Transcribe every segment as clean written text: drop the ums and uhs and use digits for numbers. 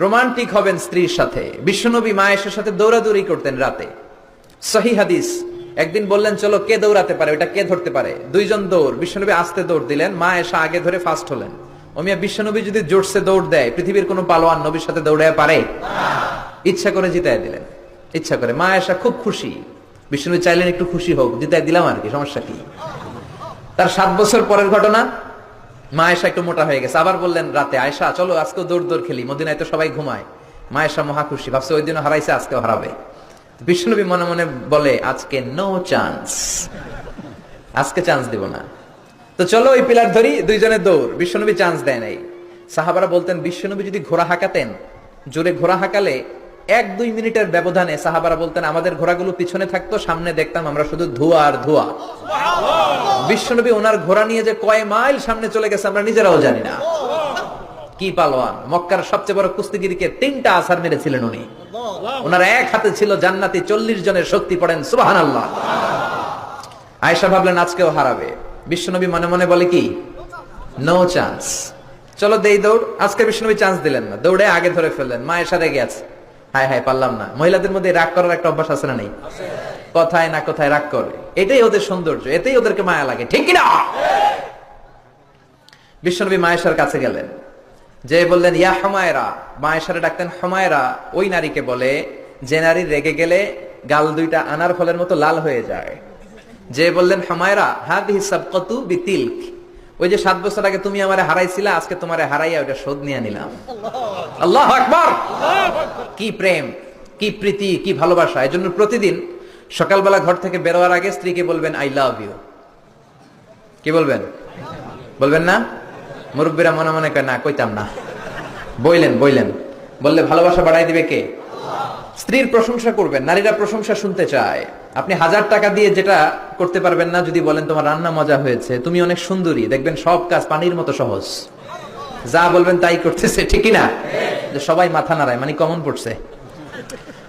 Romantic হবেন স্ত্রীর সাথে। বিশ্বনবী মা আয়েশার সাথে দৌড়াদৌড়ি করতেন রাতে। সহিহ হাদিস। একদিন বললেন চলো কে দৌড়াতে পারে, ওটা কে ধরতে পারে। দুইজন দৌড়, বিশ্বনবী আস্তে দৌড় দিলেন, মা আয়েশা আগে ধরে ফার্স্ট হলেন। ওমিয়া বিশ্বনবী যদি জোরসে দৌড় দেয়, পৃথিবীর কোনো পালোয়ান নবীর সাথে দৌড়ে পারে? ইচ্ছা করে জিতায় দিলেন, ইচ্ছা করে। মা আয়েশা খুব খুশি। বিশ্বনবী চাইলেন একটু খুশি হোক, জিতায় দিলাম আর কি, সমস্যা কি। তার 7 বছর পরের ঘটনা। মা আয়েশা একটু মোটা হয়ে গেছে, আবার বললেন রাতে, আয়েশা চলো আজকে দৌড় দৌড় খেলি, মদিনায় তো সবাই ঘুমায়। মা আয়েশা মহা খুশি, ভাবছে ওই দিনও হারাইছে, আজকেও হারাবে। বিশ্বনবী মনে মনে বলে আজকে নো চান্স, আজকে চান্স দিব না। তো চলো ওই পিলার ধরি, দুইজনে দৌড়। বিশ্বনবী চান্স দেয় নাই। সাহাবারা বলতেন বিশ্বনবী যদি ঘোড়া হাঁকাতেন, জোরে ঘোড়া হাঁকালে 1-2 মিনিটের ব্যবধানে সাহাবারা বলতেন আমাদের ঘোড়াগুলো পিছনে থাকতো, সামনে দেখতাম আমরা শুধু ধোঁয়া আর ধোঁয়া। বিশ্বনবী ওনার ঘোড়া নিয়ে যে কয় মাইল সামনে চলে গেছে আমরা নিজেরাও জানি না। কি পালোয়ান! মক্কার সবচেয়ে বড় কুস্তিগিরকে 3টা আছাড় মেরেছিলেন উনি। ওনার এক হাতে ছিল জান্নাতি 40 জনের শক্তি, পড়েন সুবহানাল্লাহ। আয়েশা ভাবলেন আজকেও হারাবে। বিশ্বনবী মনে মনে বলে কি নো চান্স, চলো দেই দৌড়। আজকে বিশ্বনবী চান্স দিলেন না, দৌড়ে আগে ধরে ফেললেন। মা আয়েশা রেগে আছে, হায় হায় পারলাম না। মহিলাদের মধ্যে রাগ করার একটা অভ্যাস আছে না নেই? কথায় না কথায় রাগ করে, এটাই ওদের সৌন্দর্য, এতেই ওদেরকে মায়া লাগে, ঠিক কিনা? বিশ্বনবী মা আয়েশার কাছে গেলেন, যে বললেন ইয়া হুমায়রা। মা আয়েশারে ডাকতেন হুমায়রা। ওই নারীকে বলে যে নারী রেগে গেলে গাল দুইটা আনার ফলের মতো লাল হয়ে যায়। যে বললেন হুমায়রা হাদিহি সাবকাতু বিতিলক, ওই যে 7 বছর আগে তুমি আমারে হারাইছিলা, আজকে তোমারে হারাইয়া ওটা শোধ নিয়ে নিলাম। আল্লাহু আকবার! কি প্রেম, কি প্রীতি, কি ভালোবাসা। এজন্য প্রতিদিন সকালবেলা ঘর থেকে বেরোয়ার আগে স্ত্রীকে বলবেন আই লাভ ইউ। কি বলবেন? বলবেন না? মুরব্বীরা মনে মনে কয় না, কইতাম না। বললেন বললে ভালোবাসা বাড়াই দিবে কে? স্ত্রীর প্রশংসা করবেন। নারীরা প্রশংসা শুনতে চায়। আপনি 1000 টাকা দিয়ে যেটা করতে পারবেন না, যদি বলেন তোমার রান্না মজা হয়েছে, তুমি অনেক সুন্দরী, দেখবেন সব কাজ পানির মতো সহজ। যা বলবেন তাই করতেছে, ঠিক না? যে সবাই মাথা নাড়ায়, মানে কমন পড়ছে।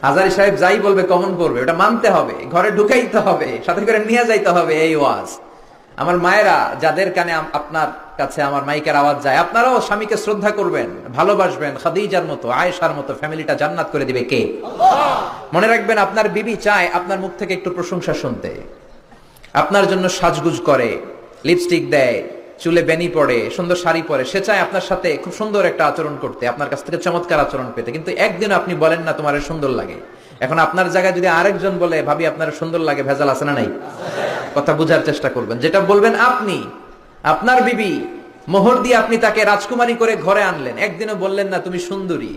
হাজারি সাহেব যাই বলবে কমন পড়বে, ওটা মানতে হবে, ঘরে ঢুকাইতে হবে, সাথে করে নিয়ে যাইতে হবে। এই ওয়াজ আমার মায়েরা, যাদের কানে আপনার কাছে আমার মাইকের আওয়াজ যায়, আপনারাও স্বামীকে শ্রদ্ধা করবেন, ভালোবাসবেন। খাদিজার মতো, আয়েশার মতো ফ্যামিলিটা জান্নাত করে দিবে কে? মনে রাখবেন আপনার বিবি চায় আপনার মুখ থেকে একটু প্রশংসা শুনতে। আপনার জন্য সাজগুজ করে, লিপস্টিক দেয়, চুলে বেনি পড়ে, সুন্দর শাড়ি পরে। সে চায় আপনার সাথে খুব সুন্দর একটা আচরণ করতে, আপনার কাছ থেকে চমৎকার আচরণ পেতে। কিন্তু একদিন আপনি বলেন না তোমার সুন্দর লাগে। এখন আপনার জায়গায় যদি আরেকজন বলে ভাবি আপনার সুন্দর লাগে, ভেজাল আছে না নাই? কথা বুঝার চেষ্টা করবেন। যেটা বলবেন আপনি, আপনার বিবি, মোহর দিয়ে আপনি তাকে রাজকুমারী করে ঘরে আনলেন, একদিনও বললেন না তুমি সুন্দরী।